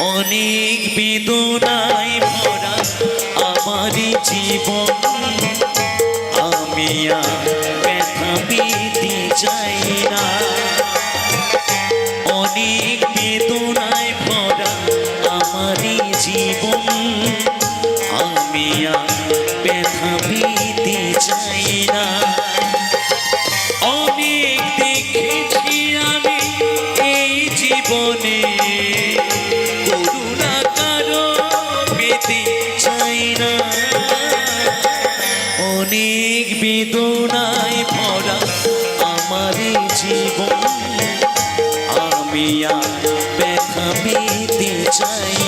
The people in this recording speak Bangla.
অনেক বেদনায় ভরা আমার জীবন, আমি আর ব্যথা পেতে চাই না। অনেক বেদনায় ভরা আমার জীবন, আমি আর ব্যথা পেতে চাই না। অনেক দেখেছি আমি এই জীবনে, করুণা কারো পেতে চাই না। অনেক বেদনায় ভরা আমার জীবন, আমি আর ব্যথা পেতে চাই